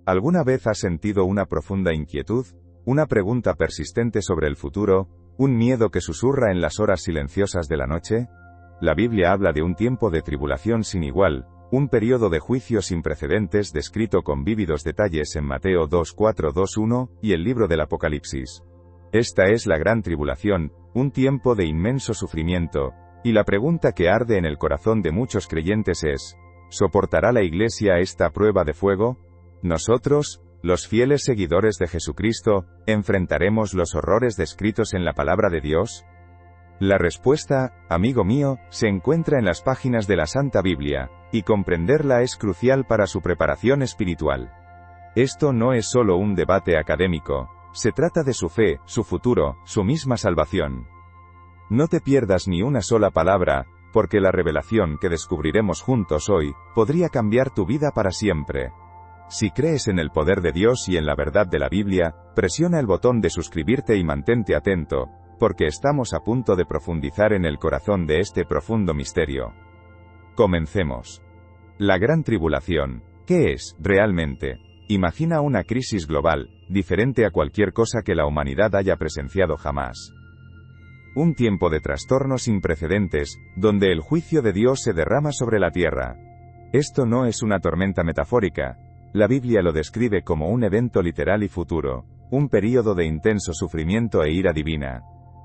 ¿Alguna vez has sentido una profunda inquietud, una pregunta persistente sobre el futuro, un miedo que susurra en las horas silenciosas de la noche? La Biblia habla de un tiempo de tribulación sin igual, un periodo de juicio sin precedentes descrito con vívidos detalles en Mateo 2:4-2:1 y el libro del Apocalipsis. Esta es la gran tribulación, un tiempo de inmenso sufrimiento, y la pregunta que arde en el corazón de muchos creyentes es: ¿soportará la Iglesia esta prueba de fuego? Nosotros, los fieles seguidores de Jesucristo, ¿enfrentaremos los horrores descritos en la palabra de Dios? La respuesta, amigo mío, se encuentra en las páginas de la Santa Biblia, y comprenderla es crucial para su preparación espiritual. Esto no es solo un debate académico, se trata de su fe, su futuro, su misma salvación. No te pierdas ni una sola palabra, porque la revelación que descubriremos juntos hoy, podría cambiar tu vida para siempre. Si crees en el poder de Dios y en la verdad de la Biblia, presiona el botón de suscribirte y mantente atento, porque estamos a punto de profundizar en el corazón de este profundo misterio. Comencemos. La Gran Tribulación, ¿qué es, realmente? Imagina una crisis global, diferente a cualquier cosa que la humanidad haya presenciado jamás. Un tiempo de trastorno sin precedentes, donde el juicio de Dios se derrama sobre la tierra. Esto no es una tormenta metafórica. La Biblia lo describe como un evento literal y futuro, un período de intenso sufrimiento e ira divina.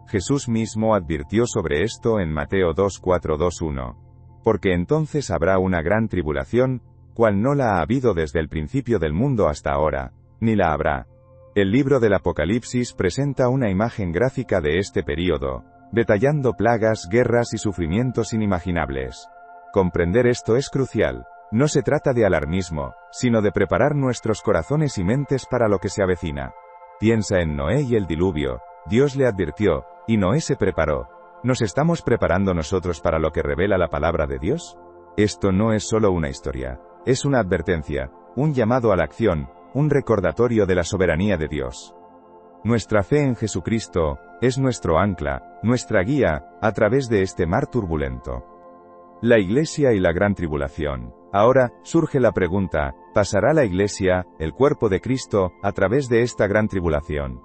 Jesús mismo advirtió sobre esto en Mateo 2:4-2:1. Porque entonces habrá una gran tribulación, cual no la ha habido desde el principio del mundo hasta ahora, ni la habrá. El libro del Apocalipsis presenta una imagen gráfica de este período, detallando plagas, guerras y sufrimientos inimaginables. Comprender esto es crucial. No se trata de alarmismo, sino de preparar nuestros corazones y mentes para lo que se avecina. Piensa en Noé y el diluvio. Dios le advirtió, y Noé se preparó. ¿Nos estamos preparando nosotros para lo que revela la palabra de Dios? Esto no es solo una historia, es una advertencia, un llamado a la acción, un recordatorio de la soberanía de Dios. Nuestra fe en Jesucristo es nuestro ancla, nuestra guía, a través de este mar turbulento. La Iglesia y la Gran Tribulación. Ahora, surge la pregunta, ¿pasará la Iglesia, el cuerpo de Cristo, a través de esta gran tribulación?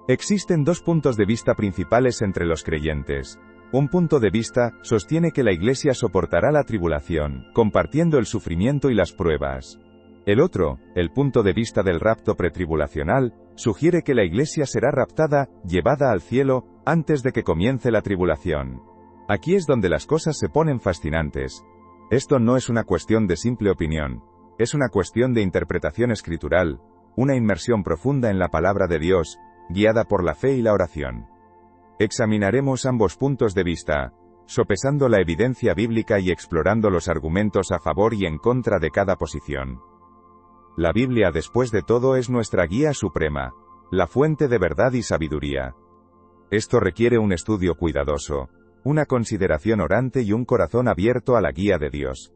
Existen dos puntos de vista principales entre los creyentes. Un punto de vista sostiene que la Iglesia soportará la tribulación, compartiendo el sufrimiento y las pruebas. El otro, el punto de vista del rapto pretribulacional, sugiere que la Iglesia será raptada, llevada al cielo, antes de que comience la tribulación. Aquí es donde las cosas se ponen fascinantes. Esto no es una cuestión de simple opinión, es una cuestión de interpretación escritural, una inmersión profunda en la palabra de Dios, guiada por la fe y la oración. Examinaremos ambos puntos de vista, sopesando la evidencia bíblica y explorando los argumentos a favor y en contra de cada posición. La Biblia, después de todo, es nuestra guía suprema, la fuente de verdad y sabiduría. Esto requiere un estudio cuidadoso, una consideración orante y un corazón abierto a la guía de Dios.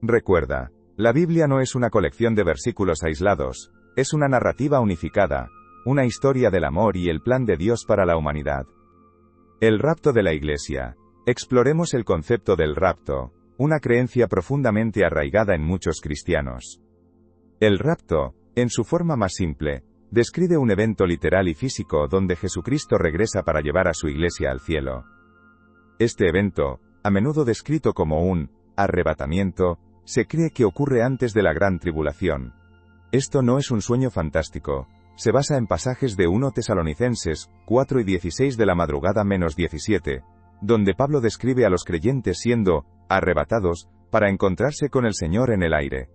Recuerda, la Biblia no es una colección de versículos aislados, es una narrativa unificada, una historia del amor y el plan de Dios para la humanidad. El rapto de la Iglesia. Exploremos el concepto del rapto, una creencia profundamente arraigada en muchos cristianos. El rapto, en su forma más simple, describe un evento literal y físico donde Jesucristo regresa para llevar a su Iglesia al cielo. Este evento, a menudo descrito como un arrebatamiento, se cree que ocurre antes de la gran tribulación. Esto no es un sueño fantástico, se basa en pasajes de 1 Tesalonicenses 4:16 de la madrugada -17, donde Pablo describe a los creyentes siendo arrebatados para encontrarse con el Señor en el aire.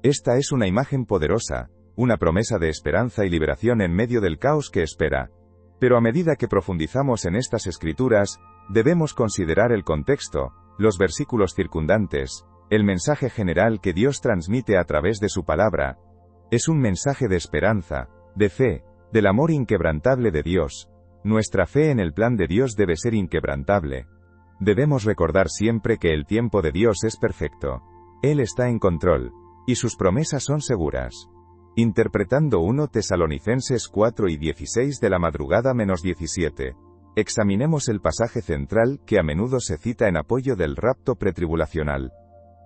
Esta es una imagen poderosa, una promesa de esperanza y liberación en medio del caos que espera. Pero a medida que profundizamos en estas escrituras, debemos considerar el contexto, los versículos circundantes, el mensaje general que Dios transmite a través de su palabra. Es un mensaje de esperanza, de fe, del amor inquebrantable de Dios. Nuestra fe en el plan de Dios debe ser inquebrantable. Debemos recordar siempre que el tiempo de Dios es perfecto. Él está en control, y sus promesas son seguras. Interpretando 1 Tesalonicenses 4:16 de la madrugada -17. Examinemos el pasaje central que a menudo se cita en apoyo del rapto pretribulacional.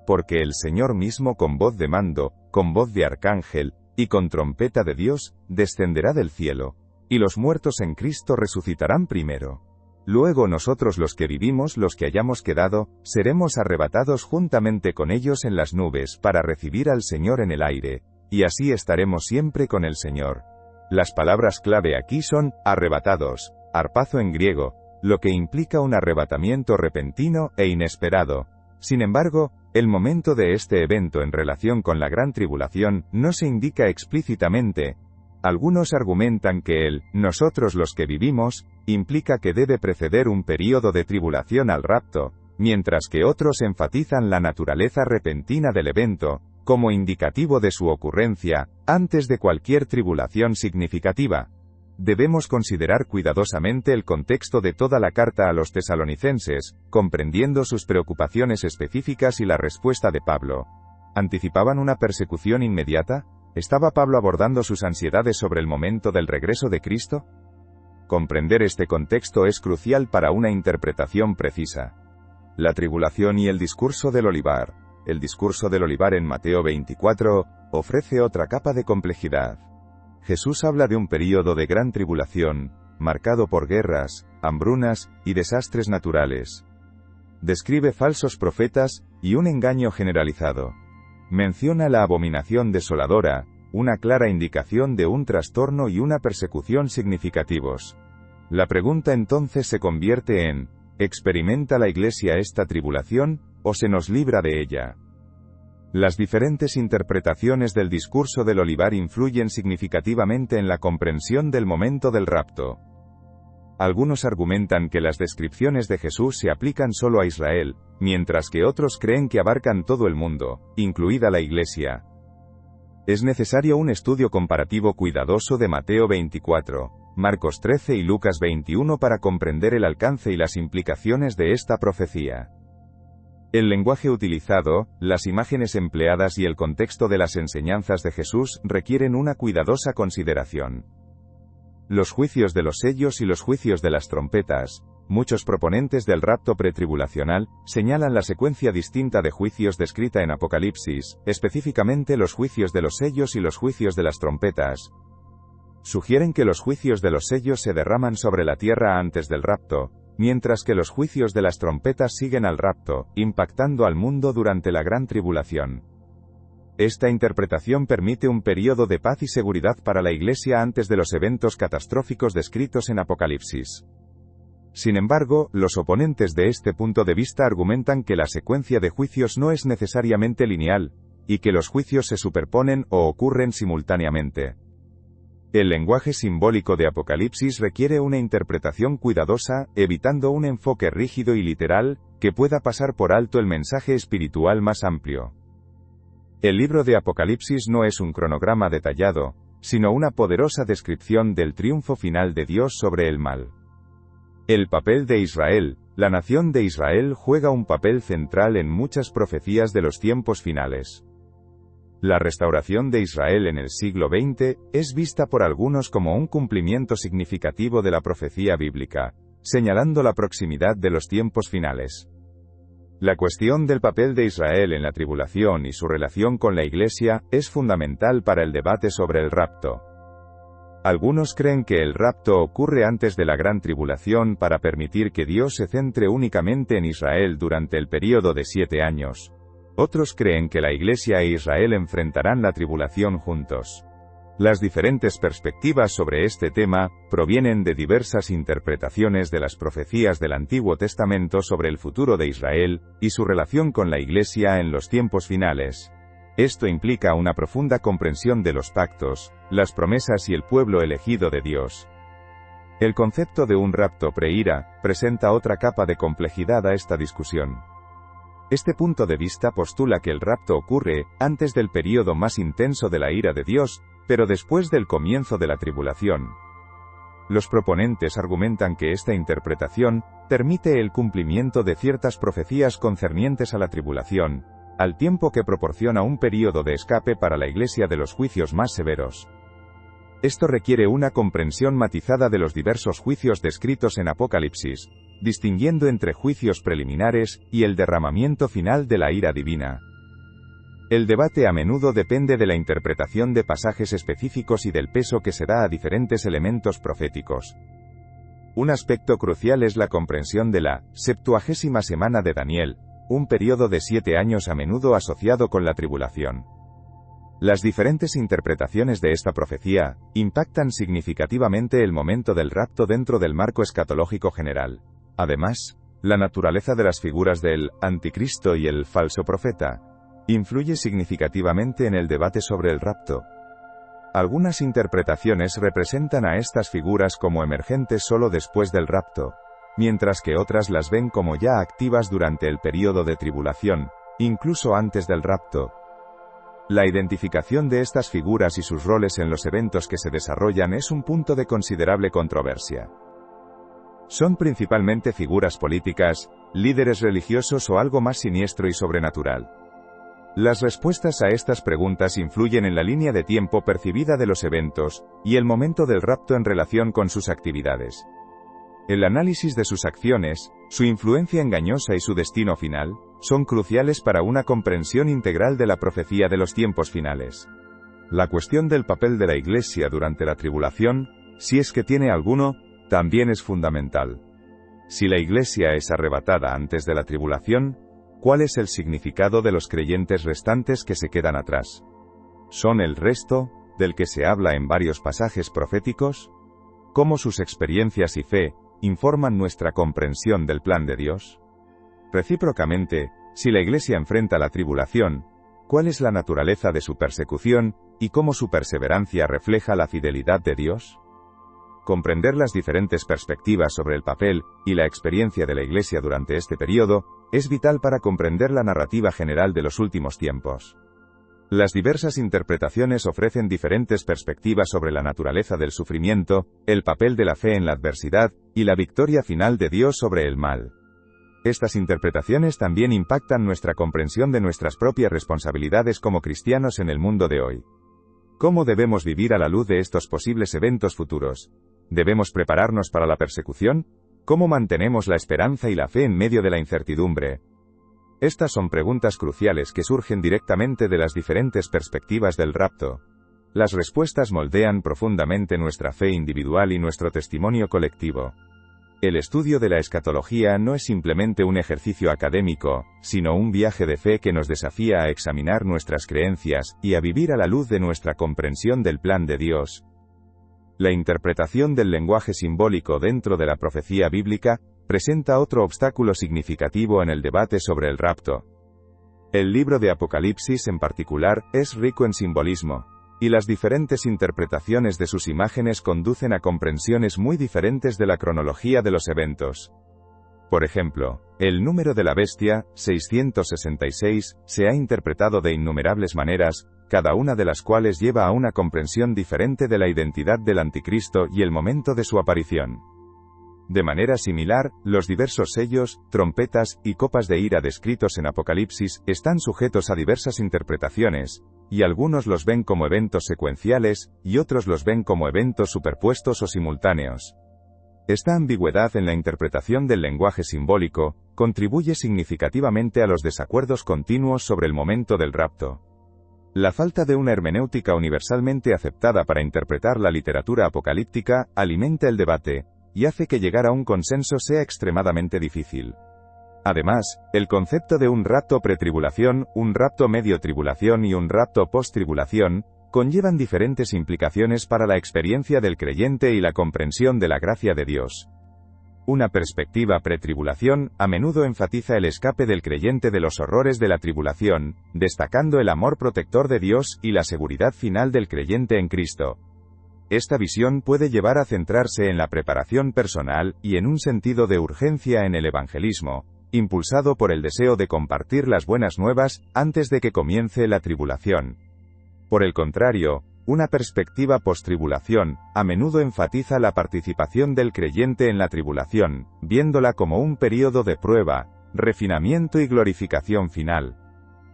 Porque el Señor mismo con voz de mando, con voz de arcángel, y con trompeta de Dios, descenderá del cielo, y los muertos en Cristo resucitarán primero. Luego nosotros los que vivimos, los que hayamos quedado, seremos arrebatados juntamente con ellos en las nubes para recibir al Señor en el aire, y así estaremos siempre con el Señor. Las palabras clave aquí son, arrebatados, harpazo en griego, lo que implica un arrebatamiento repentino e inesperado. Sin embargo, el momento de este evento en relación con la gran tribulación no se indica explícitamente. Algunos argumentan que el nosotros los que vivimos implica que debe preceder un período de tribulación al rapto, mientras que otros enfatizan la naturaleza repentina del evento, como indicativo de su ocurrencia, antes de cualquier tribulación significativa. Debemos considerar cuidadosamente el contexto de toda la carta a los tesalonicenses, comprendiendo sus preocupaciones específicas y la respuesta de Pablo. ¿Anticipaban una persecución inmediata? ¿Estaba Pablo abordando sus ansiedades sobre el momento del regreso de Cristo? Comprender este contexto es crucial para una interpretación precisa. La tribulación y el discurso del olivar. El discurso del olivar en Mateo 24 ofrece otra capa de complejidad. Jesús habla de un período de gran tribulación, marcado por guerras, hambrunas y desastres naturales. Describe falsos profetas y un engaño generalizado. Menciona la abominación desoladora, una clara indicación de un trastorno y una persecución significativos. La pregunta entonces se convierte en, ¿experimenta la Iglesia esta tribulación, o se nos libra de ella? Las diferentes interpretaciones del discurso del olivar influyen significativamente en la comprensión del momento del rapto. Algunos argumentan que las descripciones de Jesús se aplican solo a Israel, mientras que otros creen que abarcan todo el mundo, incluida la Iglesia. Es necesario un estudio comparativo cuidadoso de Mateo 24, Marcos 13 y Lucas 21 para comprender el alcance y las implicaciones de esta profecía. El lenguaje utilizado, las imágenes empleadas y el contexto de las enseñanzas de Jesús requieren una cuidadosa consideración. Los juicios de los sellos y los juicios de las trompetas. Muchos proponentes del rapto pretribulacional señalan la secuencia distinta de juicios descrita en Apocalipsis, específicamente los juicios de los sellos y los juicios de las trompetas. Sugieren que los juicios de los sellos se derraman sobre la tierra antes del rapto, mientras que los juicios de las trompetas siguen al rapto, impactando al mundo durante la gran tribulación. Esta interpretación permite un período de paz y seguridad para la Iglesia antes de los eventos catastróficos descritos en Apocalipsis. Sin embargo, los oponentes de este punto de vista argumentan que la secuencia de juicios no es necesariamente lineal, y que los juicios se superponen o ocurren simultáneamente. El lenguaje simbólico de Apocalipsis requiere una interpretación cuidadosa, evitando un enfoque rígido y literal, que pueda pasar por alto el mensaje espiritual más amplio. El libro de Apocalipsis no es un cronograma detallado, sino una poderosa descripción del triunfo final de Dios sobre el mal. El papel de Israel. La nación de Israel juega un papel central en muchas profecías de los tiempos finales. La restauración de Israel en el siglo XX es vista por algunos como un cumplimiento significativo de la profecía bíblica, señalando la proximidad de los tiempos finales. La cuestión del papel de Israel en la tribulación y su relación con la Iglesia es fundamental para el debate sobre el rapto. Algunos creen que el rapto ocurre antes de la gran tribulación para permitir que Dios se centre únicamente en Israel durante el período de 7 años. Otros creen que la Iglesia e Israel enfrentarán la tribulación juntos. Las diferentes perspectivas sobre este tema provienen de diversas interpretaciones de las profecías del Antiguo Testamento sobre el futuro de Israel y su relación con la Iglesia en los tiempos finales. Esto implica una profunda comprensión de los pactos, las promesas y el pueblo elegido de Dios. El concepto de un rapto pre-ira presenta otra capa de complejidad a esta discusión. Este punto de vista postula que el rapto ocurre antes del período más intenso de la ira de Dios, pero después del comienzo de la tribulación. Los proponentes argumentan que esta interpretación permite el cumplimiento de ciertas profecías concernientes a la tribulación, al tiempo que proporciona un período de escape para la Iglesia de los juicios más severos. Esto requiere una comprensión matizada de los diversos juicios descritos en Apocalipsis, distinguiendo entre juicios preliminares y el derramamiento final de la ira divina. El debate a menudo depende de la interpretación de pasajes específicos y del peso que se da a diferentes elementos proféticos. Un aspecto crucial es la comprensión de la 70ª semana de Daniel, un periodo de 7 años a menudo asociado con la tribulación. Las diferentes interpretaciones de esta profecía impactan significativamente el momento del rapto dentro del marco escatológico general. Además, la naturaleza de las figuras del anticristo y el falso profeta influye significativamente en el debate sobre el rapto. Algunas interpretaciones representan a estas figuras como emergentes solo después del rapto, mientras que otras las ven como ya activas durante el período de tribulación, incluso antes del rapto. La identificación de estas figuras y sus roles en los eventos que se desarrollan es un punto de considerable controversia. ¿Son principalmente figuras políticas, líderes religiosos o algo más siniestro y sobrenatural? Las respuestas a estas preguntas influyen en la línea de tiempo percibida de los eventos, y el momento del rapto en relación con sus actividades. El análisis de sus acciones, su influencia engañosa y su destino final, son cruciales para una comprensión integral de la profecía de los tiempos finales. La cuestión del papel de la Iglesia durante la tribulación, si es que tiene alguno, también es fundamental. Si la Iglesia es arrebatada antes de la tribulación, ¿cuál es el significado de los creyentes restantes que se quedan atrás? ¿Son el resto, del que se habla en varios pasajes proféticos? ¿Cómo sus experiencias y fe informan nuestra comprensión del plan de Dios? Recíprocamente, si la Iglesia enfrenta la tribulación, ¿cuál es la naturaleza de su persecución, y cómo su perseverancia refleja la fidelidad de Dios? Comprender las diferentes perspectivas sobre el papel y la experiencia de la Iglesia durante este periodo es vital para comprender la narrativa general de los últimos tiempos. Las diversas interpretaciones ofrecen diferentes perspectivas sobre la naturaleza del sufrimiento, el papel de la fe en la adversidad, y la victoria final de Dios sobre el mal. Estas interpretaciones también impactan nuestra comprensión de nuestras propias responsabilidades como cristianos en el mundo de hoy. ¿Cómo debemos vivir a la luz de estos posibles eventos futuros? ¿Debemos prepararnos para la persecución? ¿Cómo mantenemos la esperanza y la fe en medio de la incertidumbre? Estas son preguntas cruciales que surgen directamente de las diferentes perspectivas del rapto. Las respuestas moldean profundamente nuestra fe individual y nuestro testimonio colectivo. El estudio de la escatología no es simplemente un ejercicio académico, sino un viaje de fe que nos desafía a examinar nuestras creencias y a vivir a la luz de nuestra comprensión del plan de Dios. La interpretación del lenguaje simbólico dentro de la profecía bíblica presenta otro obstáculo significativo en el debate sobre el rapto. El libro de Apocalipsis en particular es rico en simbolismo, y las diferentes interpretaciones de sus imágenes conducen a comprensiones muy diferentes de la cronología de los eventos. Por ejemplo, el número de la bestia, 666, se ha interpretado de innumerables maneras, cada una de las cuales lleva a una comprensión diferente de la identidad del anticristo y el momento de su aparición. De manera similar, los diversos sellos, trompetas y copas de ira descritos en Apocalipsis están sujetos a diversas interpretaciones, y algunos los ven como eventos secuenciales, y otros los ven como eventos superpuestos o simultáneos. Esta ambigüedad en la interpretación del lenguaje simbólico contribuye significativamente a los desacuerdos continuos sobre el momento del rapto. La falta de una hermenéutica universalmente aceptada para interpretar la literatura apocalíptica alimenta el debate, y hace que llegar a un consenso sea extremadamente difícil. Además, el concepto de un rapto pretribulación, un rapto medio tribulación y un rapto post-tribulación, conllevan diferentes implicaciones para la experiencia del creyente y la comprensión de la gracia de Dios. Una perspectiva pretribulación a menudo enfatiza el escape del creyente de los horrores de la tribulación, destacando el amor protector de Dios y la seguridad final del creyente en Cristo. Esta visión puede llevar a centrarse en la preparación personal y en un sentido de urgencia en el evangelismo, impulsado por el deseo de compartir las buenas nuevas antes de que comience la tribulación. Por el contrario, una perspectiva post-tribulación a menudo enfatiza la participación del creyente en la tribulación, viéndola como un período de prueba, refinamiento y glorificación final.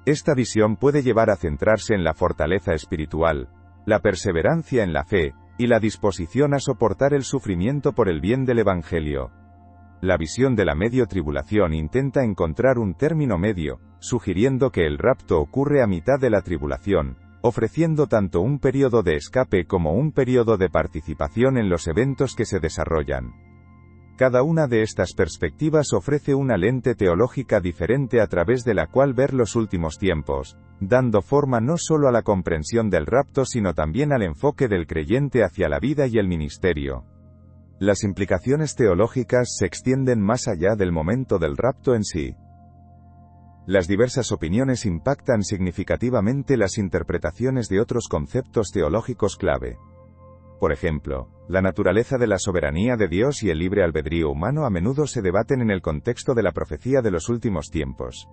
Esta visión puede llevar a centrarse en la fortaleza espiritual, la perseverancia en la fe, y la disposición a soportar el sufrimiento por el bien del Evangelio. La visión de la medio tribulación intenta encontrar un término medio, sugiriendo que el rapto ocurre a mitad de la tribulación, ofreciendo tanto un periodo de escape como un periodo de participación en los eventos que se desarrollan. Cada una de estas perspectivas ofrece una lente teológica diferente a través de la cual ver los últimos tiempos, dando forma no solo a la comprensión del rapto sino también al enfoque del creyente hacia la vida y el ministerio. Las implicaciones teológicas se extienden más allá del momento del rapto en sí. Las diversas opiniones impactan significativamente las interpretaciones de otros conceptos teológicos clave. Por ejemplo, la naturaleza de la soberanía de Dios y el libre albedrío humano a menudo se debaten en el contexto de la profecía de los últimos tiempos.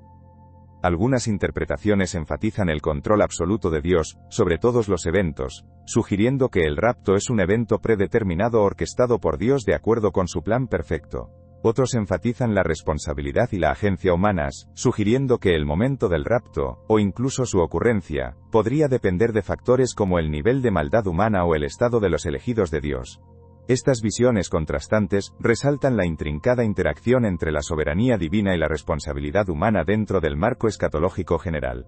Algunas interpretaciones enfatizan el control absoluto de Dios sobre todos los eventos, sugiriendo que el rapto es un evento predeterminado orquestado por Dios de acuerdo con su plan perfecto. Otros enfatizan la responsabilidad y la agencia humanas, sugiriendo que el momento del rapto, o incluso su ocurrencia, podría depender de factores como el nivel de maldad humana o el estado de los elegidos de Dios. Estas visiones contrastantes resaltan la intrincada interacción entre la soberanía divina y la responsabilidad humana dentro del marco escatológico general.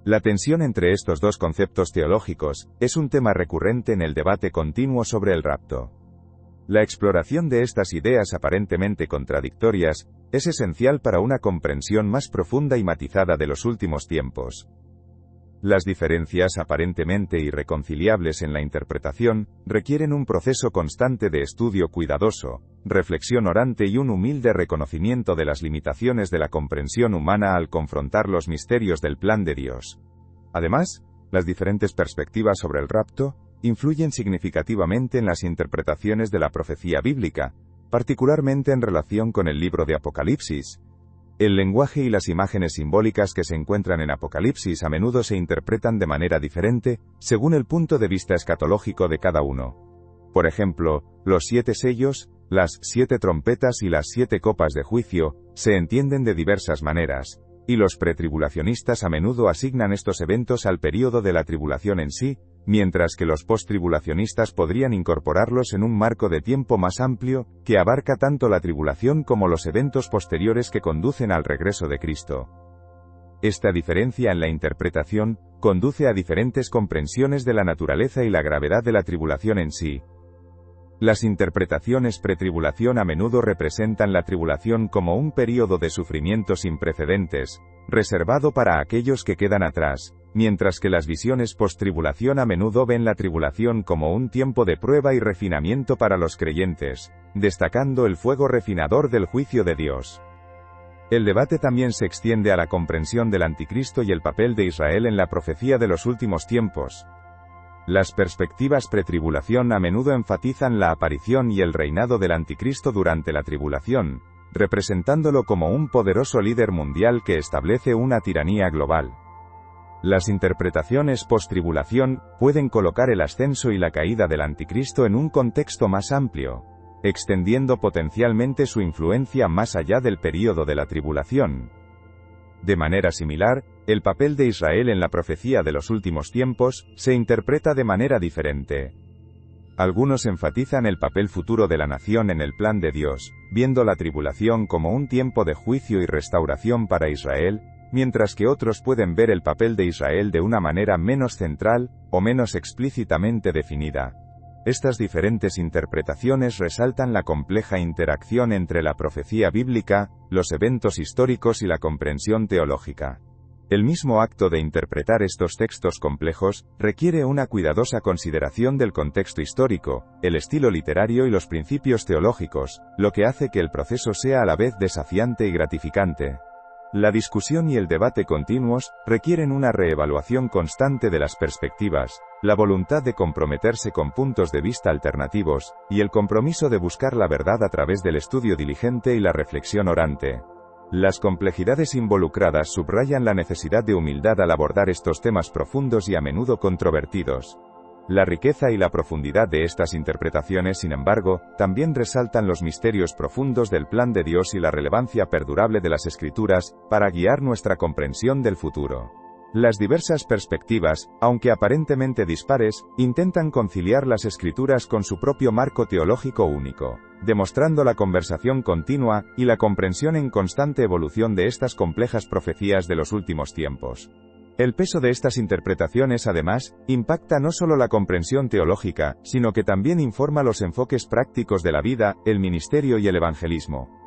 La tensión entre estos dos conceptos teológicos es un tema recurrente en el debate continuo sobre el rapto. La exploración de estas ideas aparentemente contradictorias es esencial para una comprensión más profunda y matizada de los últimos tiempos. Las diferencias aparentemente irreconciliables en la interpretación requieren un proceso constante de estudio cuidadoso, reflexión orante y un humilde reconocimiento de las limitaciones de la comprensión humana al confrontar los misterios del plan de Dios. Además, las diferentes perspectivas sobre el rapto influyen significativamente en las interpretaciones de la profecía bíblica, particularmente en relación con el libro de Apocalipsis. El lenguaje y las imágenes simbólicas que se encuentran en Apocalipsis a menudo se interpretan de manera diferente, según el punto de vista escatológico de cada uno. Por ejemplo, los 7 sellos, las 7 trompetas y las 7 copas de juicio, se entienden de diversas maneras, y los pretribulacionistas a menudo asignan estos eventos al período de la tribulación en sí, mientras que los posttribulacionistas podrían incorporarlos en un marco de tiempo más amplio, que abarca tanto la tribulación como los eventos posteriores que conducen al regreso de Cristo. Esta diferencia en la interpretación conduce a diferentes comprensiones de la naturaleza y la gravedad de la tribulación en sí. Las interpretaciones pretribulación a menudo representan la tribulación como un período de sufrimiento sin precedentes, reservado para aquellos que quedan atrás, mientras que las visiones post-tribulación a menudo ven la tribulación como un tiempo de prueba y refinamiento para los creyentes, destacando el fuego refinador del juicio de Dios. El debate también se extiende a la comprensión del anticristo y el papel de Israel en la profecía de los últimos tiempos. Las perspectivas pretribulación a menudo enfatizan la aparición y el reinado del anticristo durante la tribulación, representándolo como un poderoso líder mundial que establece una tiranía global. Las interpretaciones post-tribulación pueden colocar el ascenso y la caída del anticristo en un contexto más amplio, extendiendo potencialmente su influencia más allá del período de la tribulación. De manera similar, el papel de Israel en la profecía de los últimos tiempos se interpreta de manera diferente. Algunos enfatizan el papel futuro de la nación en el plan de Dios, viendo la tribulación como un tiempo de juicio y restauración para Israel, mientras que otros pueden ver el papel de Israel de una manera menos central, o menos explícitamente definida. Estas diferentes interpretaciones resaltan la compleja interacción entre la profecía bíblica, los eventos históricos y la comprensión teológica. El mismo acto de interpretar estos textos complejos requiere una cuidadosa consideración del contexto histórico, el estilo literario y los principios teológicos, lo que hace que el proceso sea a la vez desafiante y gratificante. La discusión y el debate continuos requieren una reevaluación constante de las perspectivas, la voluntad de comprometerse con puntos de vista alternativos, y el compromiso de buscar la verdad a través del estudio diligente y la reflexión orante. Las complejidades involucradas subrayan la necesidad de humildad al abordar estos temas profundos y a menudo controvertidos. La riqueza y la profundidad de estas interpretaciones, sin embargo, también resaltan los misterios profundos del plan de Dios y la relevancia perdurable de las Escrituras, para guiar nuestra comprensión del futuro. Las diversas perspectivas, aunque aparentemente dispares, intentan conciliar las escrituras con su propio marco teológico único, demostrando la conversación continua y la comprensión en constante evolución de estas complejas profecías de los últimos tiempos. El peso de estas interpretaciones, además, impacta no solo la comprensión teológica, sino que también informa los enfoques prácticos de la vida, el ministerio y el evangelismo.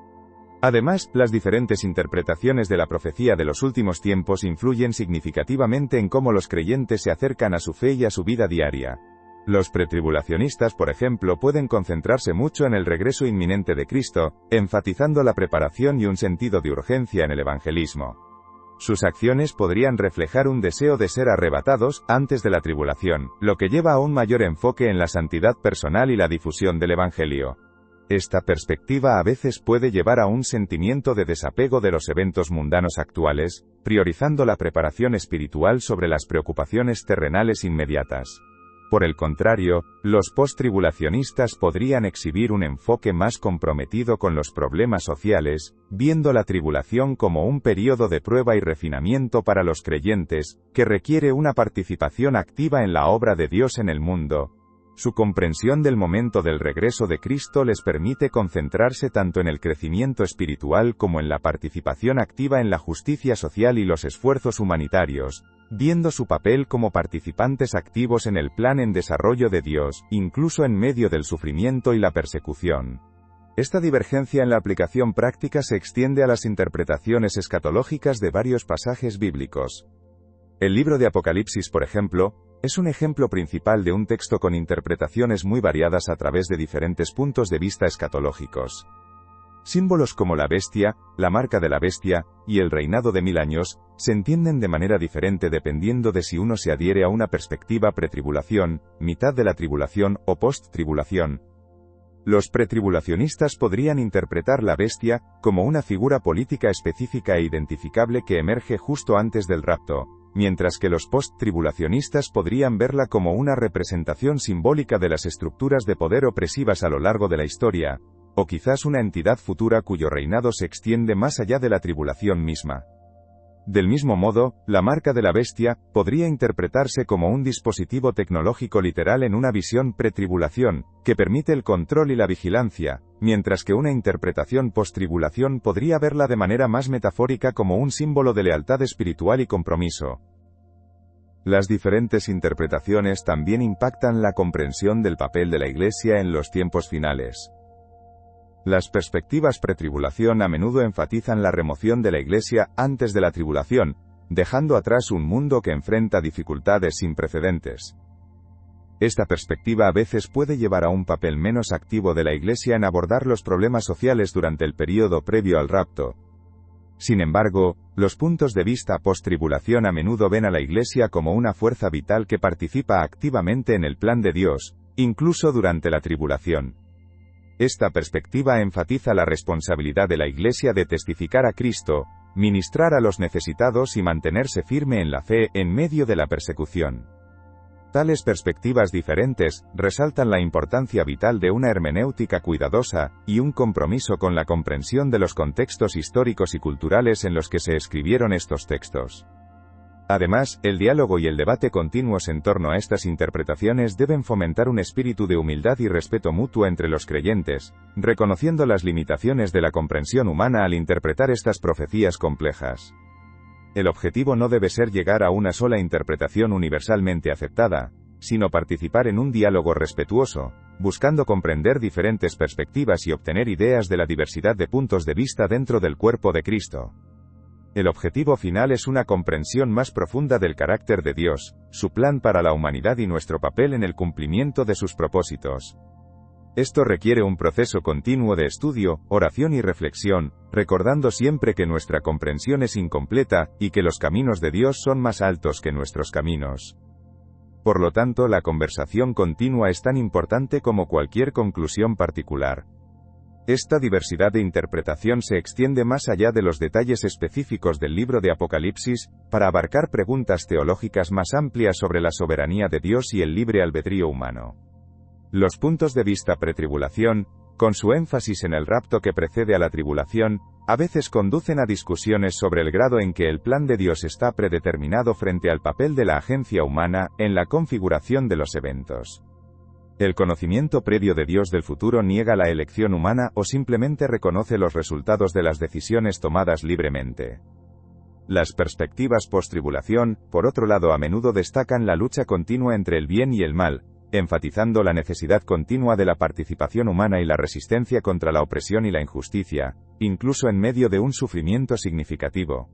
Además, las diferentes interpretaciones de la profecía de los últimos tiempos influyen significativamente en cómo los creyentes se acercan a su fe y a su vida diaria. Los pretribulacionistas, por ejemplo, pueden concentrarse mucho en el regreso inminente de Cristo, enfatizando la preparación y un sentido de urgencia en el evangelismo. Sus acciones podrían reflejar un deseo de ser arrebatados antes de la tribulación, lo que lleva a un mayor enfoque en la santidad personal y la difusión del evangelio. Esta perspectiva a veces puede llevar a un sentimiento de desapego de los eventos mundanos actuales, priorizando la preparación espiritual sobre las preocupaciones terrenales inmediatas. Por el contrario, los post-tribulacionistas podrían exhibir un enfoque más comprometido con los problemas sociales, viendo la tribulación como un período de prueba y refinamiento para los creyentes, que requiere una participación activa en la obra de Dios en el mundo. Su comprensión del momento del regreso de Cristo les permite concentrarse tanto en el crecimiento espiritual como en la participación activa en la justicia social y los esfuerzos humanitarios, viendo su papel como participantes activos en el plan en desarrollo de Dios, incluso en medio del sufrimiento y la persecución. Esta divergencia en la aplicación práctica se extiende a las interpretaciones escatológicas de varios pasajes bíblicos. El libro de Apocalipsis, por ejemplo, es un ejemplo principal de un texto con interpretaciones muy variadas a través de diferentes puntos de vista escatológicos. Símbolos como la bestia, la marca de la bestia, y el reinado de 1000 años, se entienden de manera diferente dependiendo de si uno se adhiere a una perspectiva pretribulación, mitad de la tribulación o post-tribulación. Los pretribulacionistas podrían interpretar la bestia como una figura política específica e identificable que emerge justo antes del rapto, mientras que los post-tribulacionistas podrían verla como una representación simbólica de las estructuras de poder opresivas a lo largo de la historia, o quizás una entidad futura cuyo reinado se extiende más allá de la tribulación misma. Del mismo modo, la marca de la bestia podría interpretarse como un dispositivo tecnológico literal en una visión pretribulación, que permite el control y la vigilancia, mientras que una interpretación post-tribulación podría verla de manera más metafórica como un símbolo de lealtad espiritual y compromiso. Las diferentes interpretaciones también impactan la comprensión del papel de la Iglesia en los tiempos finales. Las perspectivas pretribulación a menudo enfatizan la remoción de la Iglesia antes de la tribulación, dejando atrás un mundo que enfrenta dificultades sin precedentes. Esta perspectiva a veces puede llevar a un papel menos activo de la Iglesia en abordar los problemas sociales durante el período previo al rapto. Sin embargo, los puntos de vista post-tribulación a menudo ven a la Iglesia como una fuerza vital que participa activamente en el plan de Dios, incluso durante la tribulación. Esta perspectiva enfatiza la responsabilidad de la Iglesia de testificar a Cristo, ministrar a los necesitados y mantenerse firme en la fe en medio de la persecución. Tales perspectivas diferentes resaltan la importancia vital de una hermenéutica cuidadosa y un compromiso con la comprensión de los contextos históricos y culturales en los que se escribieron estos textos. Además, el diálogo y el debate continuos en torno a estas interpretaciones deben fomentar un espíritu de humildad y respeto mutuo entre los creyentes, reconociendo las limitaciones de la comprensión humana al interpretar estas profecías complejas. El objetivo no debe ser llegar a una sola interpretación universalmente aceptada, sino participar en un diálogo respetuoso, buscando comprender diferentes perspectivas y obtener ideas de la diversidad de puntos de vista dentro del cuerpo de Cristo. El objetivo final es una comprensión más profunda del carácter de Dios, su plan para la humanidad y nuestro papel en el cumplimiento de sus propósitos. Esto requiere un proceso continuo de estudio, oración y reflexión, recordando siempre que nuestra comprensión es incompleta, y que los caminos de Dios son más altos que nuestros caminos. Por lo tanto, la conversación continua es tan importante como cualquier conclusión particular. Esta diversidad de interpretación se extiende más allá de los detalles específicos del libro de Apocalipsis, para abarcar preguntas teológicas más amplias sobre la soberanía de Dios y el libre albedrío humano. Los puntos de vista pretribulación con su énfasis en el rapto que precede a la tribulación, a veces conducen a discusiones sobre el grado en que el plan de Dios está predeterminado frente al papel de la agencia humana en la configuración de los eventos. El conocimiento previo de Dios del futuro niega la elección humana o simplemente reconoce los resultados de las decisiones tomadas libremente. Las perspectivas post-tribulación, por otro lado, a menudo destacan la lucha continua entre el bien y el mal, enfatizando la necesidad continua de la participación humana y la resistencia contra la opresión y la injusticia, incluso en medio de un sufrimiento significativo.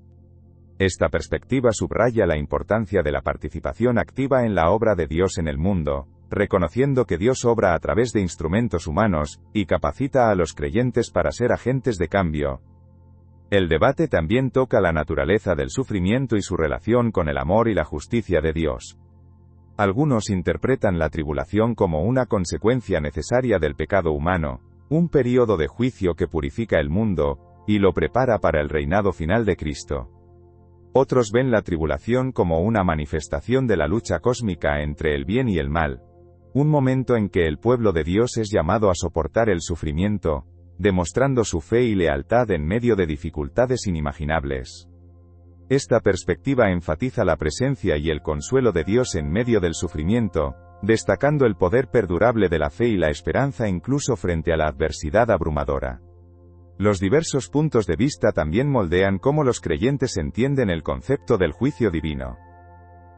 Esta perspectiva subraya la importancia de la participación activa en la obra de Dios en el mundo, reconociendo que Dios obra a través de instrumentos humanos, y capacita a los creyentes para ser agentes de cambio. El debate también toca la naturaleza del sufrimiento y su relación con el amor y la justicia de Dios. Algunos interpretan la tribulación como una consecuencia necesaria del pecado humano, un período de juicio que purifica el mundo, y lo prepara para el reinado final de Cristo. Otros ven la tribulación como una manifestación de la lucha cósmica entre el bien y el mal, un momento en que el pueblo de Dios es llamado a soportar el sufrimiento, demostrando su fe y lealtad en medio de dificultades inimaginables. Esta perspectiva enfatiza la presencia y el consuelo de Dios en medio del sufrimiento, destacando el poder perdurable de la fe y la esperanza incluso frente a la adversidad abrumadora. Los diversos puntos de vista también moldean cómo los creyentes entienden el concepto del juicio divino.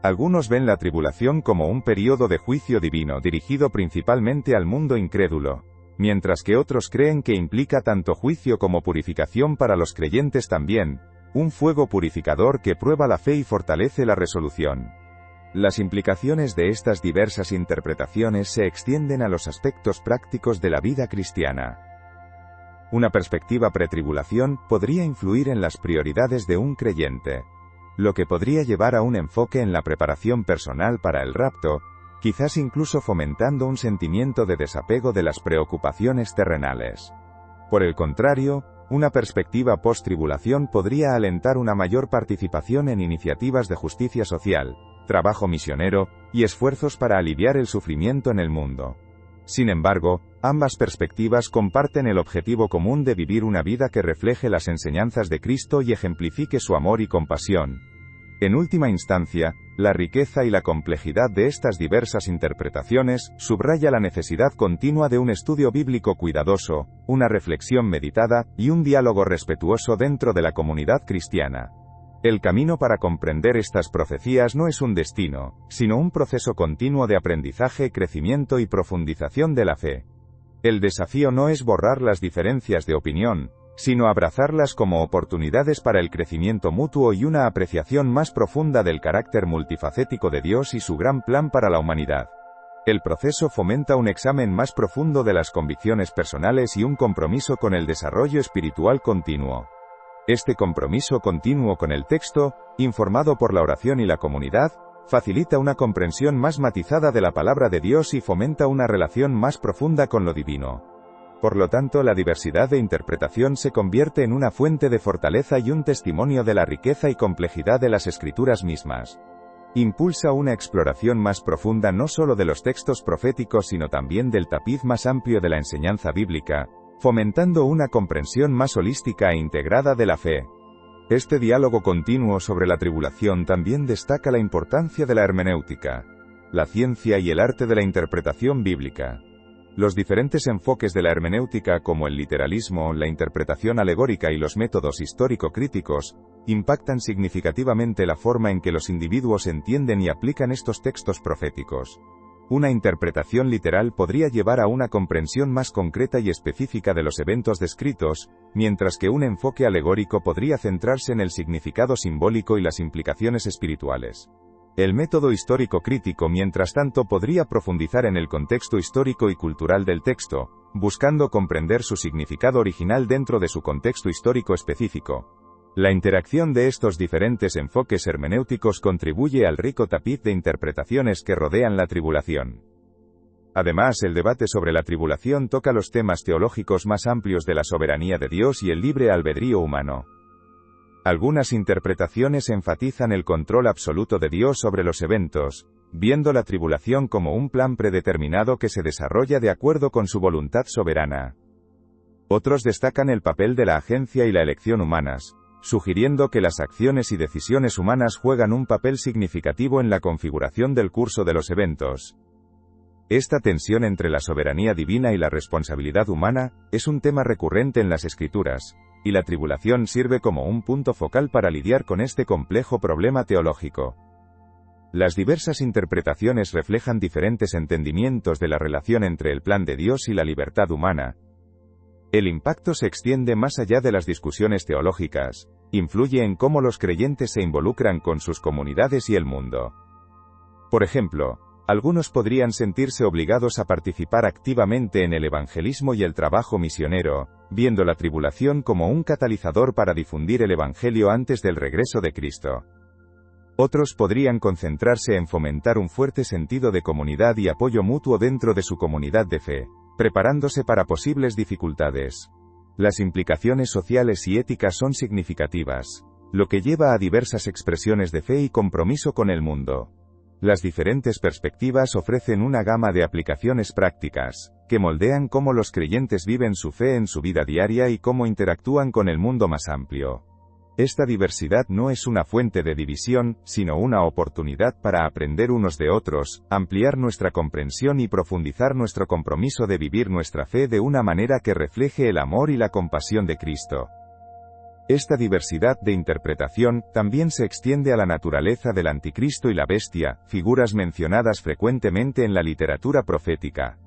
Algunos ven la tribulación como un período de juicio divino dirigido principalmente al mundo incrédulo, mientras que otros creen que implica tanto juicio como purificación para los creyentes también, un fuego purificador que prueba la fe y fortalece la resolución. Las implicaciones de estas diversas interpretaciones se extienden a los aspectos prácticos de la vida cristiana. Una perspectiva pretribulación podría influir en las prioridades de un creyente, lo que podría llevar a un enfoque en la preparación personal para el rapto, quizás incluso fomentando un sentimiento de desapego de las preocupaciones terrenales. Por el contrario, una perspectiva post-tribulación podría alentar una mayor participación en iniciativas de justicia social, trabajo misionero, y esfuerzos para aliviar el sufrimiento en el mundo. Sin embargo, ambas perspectivas comparten el objetivo común de vivir una vida que refleje las enseñanzas de Cristo y ejemplifique su amor y compasión. En última instancia, la riqueza y la complejidad de estas diversas interpretaciones subraya la necesidad continua de un estudio bíblico cuidadoso, una reflexión meditada, y un diálogo respetuoso dentro de la comunidad cristiana. El camino para comprender estas profecías no es un destino, sino un proceso continuo de aprendizaje, crecimiento y profundización de la fe. El desafío no es borrar las diferencias de opinión, sino abrazarlas como oportunidades para el crecimiento mutuo y una apreciación más profunda del carácter multifacético de Dios y su gran plan para la humanidad. El proceso fomenta un examen más profundo de las convicciones personales y un compromiso con el desarrollo espiritual continuo. Este compromiso continuo con el texto, informado por la oración y la comunidad, facilita una comprensión más matizada de la palabra de Dios y fomenta una relación más profunda con lo divino. Por lo tanto, la diversidad de interpretación se convierte en una fuente de fortaleza y un testimonio de la riqueza y complejidad de las Escrituras mismas. Impulsa una exploración más profunda no solo de los textos proféticos sino también del tapiz más amplio de la enseñanza bíblica, fomentando una comprensión más holística e integrada de la fe. Este diálogo continuo sobre la tribulación también destaca la importancia de la hermenéutica, la ciencia y el arte de la interpretación bíblica. Los diferentes enfoques de la hermenéutica como el literalismo, la interpretación alegórica y los métodos histórico-críticos, impactan significativamente la forma en que los individuos entienden y aplican estos textos proféticos. Una interpretación literal podría llevar a una comprensión más concreta y específica de los eventos descritos, mientras que un enfoque alegórico podría centrarse en el significado simbólico y las implicaciones espirituales. El método histórico crítico, mientras tanto, podría profundizar en el contexto histórico y cultural del texto, buscando comprender su significado original dentro de su contexto histórico específico. La interacción de estos diferentes enfoques hermenéuticos contribuye al rico tapiz de interpretaciones que rodean la tribulación. Además, el debate sobre la tribulación toca los temas teológicos más amplios de la soberanía de Dios y el libre albedrío humano. Algunas interpretaciones enfatizan el control absoluto de Dios sobre los eventos, viendo la tribulación como un plan predeterminado que se desarrolla de acuerdo con su voluntad soberana. Otros destacan el papel de la agencia y la elección humanas, sugiriendo que las acciones y decisiones humanas juegan un papel significativo en la configuración del curso de los eventos. Esta tensión entre la soberanía divina y la responsabilidad humana es un tema recurrente en las Escrituras, y la tribulación sirve como un punto focal para lidiar con este complejo problema teológico. Las diversas interpretaciones reflejan diferentes entendimientos de la relación entre el plan de Dios y la libertad humana. El impacto se extiende más allá de las discusiones teológicas, influye en cómo los creyentes se involucran con sus comunidades y el mundo. Por ejemplo, algunos podrían sentirse obligados a participar activamente en el evangelismo y el trabajo misionero, viendo la tribulación como un catalizador para difundir el evangelio antes del regreso de Cristo. Otros podrían concentrarse en fomentar un fuerte sentido de comunidad y apoyo mutuo dentro de su comunidad de fe, preparándose para posibles dificultades. Las implicaciones sociales y éticas son significativas, lo que lleva a diversas expresiones de fe y compromiso con el mundo. Las diferentes perspectivas ofrecen una gama de aplicaciones prácticas, que moldean cómo los creyentes viven su fe en su vida diaria y cómo interactúan con el mundo más amplio. Esta diversidad no es una fuente de división, sino una oportunidad para aprender unos de otros, ampliar nuestra comprensión y profundizar nuestro compromiso de vivir nuestra fe de una manera que refleje el amor y la compasión de Cristo. Esta diversidad de interpretación también se extiende a la naturaleza del anticristo y la bestia, figuras mencionadas frecuentemente en la literatura profética.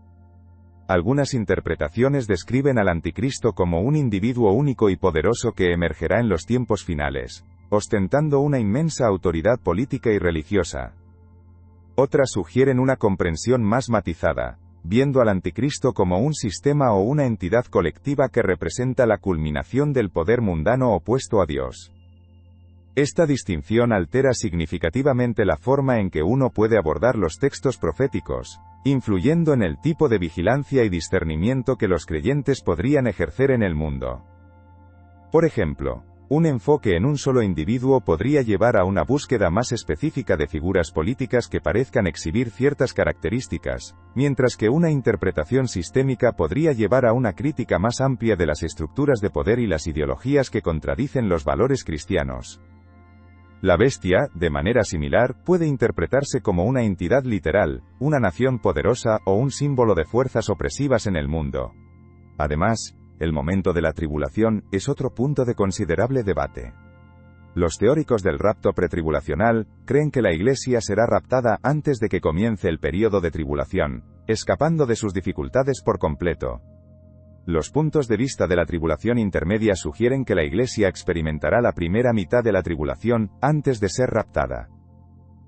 Algunas interpretaciones describen al anticristo como un individuo único y poderoso que emergerá en los tiempos finales, ostentando una inmensa autoridad política y religiosa. Otras sugieren una comprensión más matizada, viendo al anticristo como un sistema o una entidad colectiva que representa la culminación del poder mundano opuesto a Dios. Esta distinción altera significativamente la forma en que uno puede abordar los textos proféticos, influyendo en el tipo de vigilancia y discernimiento que los creyentes podrían ejercer en el mundo. Por ejemplo, un enfoque en un solo individuo podría llevar a una búsqueda más específica de figuras políticas que parezcan exhibir ciertas características, mientras que una interpretación sistémica podría llevar a una crítica más amplia de las estructuras de poder y las ideologías que contradicen los valores cristianos. La bestia, de manera similar, puede interpretarse como una entidad literal, una nación poderosa o un símbolo de fuerzas opresivas en el mundo. Además, el momento de la tribulación es otro punto de considerable debate. Los teóricos del rapto pretribulacional creen que la Iglesia será raptada antes de que comience el período de tribulación, escapando de sus dificultades por completo. Los puntos de vista de la tribulación intermedia sugieren que la Iglesia experimentará la primera mitad de la tribulación antes de ser raptada.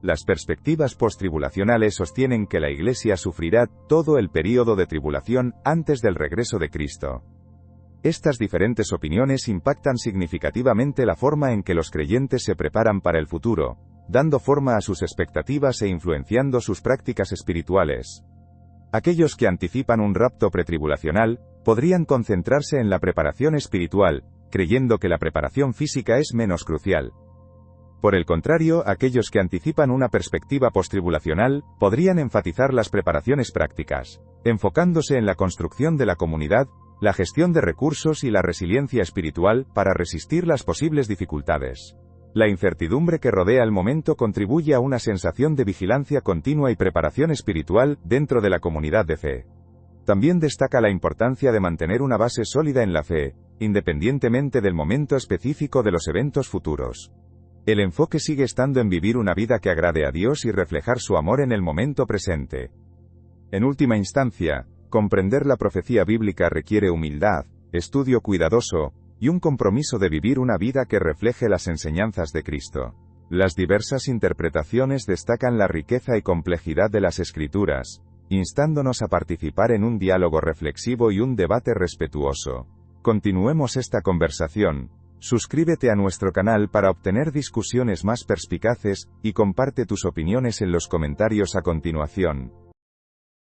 Las perspectivas postribulacionales sostienen que la Iglesia sufrirá todo el período de tribulación antes del regreso de Cristo. Estas diferentes opiniones impactan significativamente la forma en que los creyentes se preparan para el futuro, dando forma a sus expectativas e influenciando sus prácticas espirituales. Aquellos que anticipan un rapto pretribulacional podrían concentrarse en la preparación espiritual, creyendo que la preparación física es menos crucial. Por el contrario, aquellos que anticipan una perspectiva postribulacional podrían enfatizar las preparaciones prácticas, enfocándose en la construcción de la comunidad, la gestión de recursos y la resiliencia espiritual para resistir las posibles dificultades. La incertidumbre que rodea el momento contribuye a una sensación de vigilancia continua y preparación espiritual dentro de la comunidad de fe. También destaca la importancia de mantener una base sólida en la fe, independientemente del momento específico de los eventos futuros. El enfoque sigue estando en vivir una vida que agrade a Dios y reflejar su amor en el momento presente. En última instancia, comprender la profecía bíblica requiere humildad, estudio cuidadoso, y un compromiso de vivir una vida que refleje las enseñanzas de Cristo. Las diversas interpretaciones destacan la riqueza y complejidad de las Escrituras, instándonos a participar en un diálogo reflexivo y un debate respetuoso. Continuemos esta conversación. Suscríbete a nuestro canal para obtener discusiones más perspicaces, y comparte tus opiniones en los comentarios a continuación.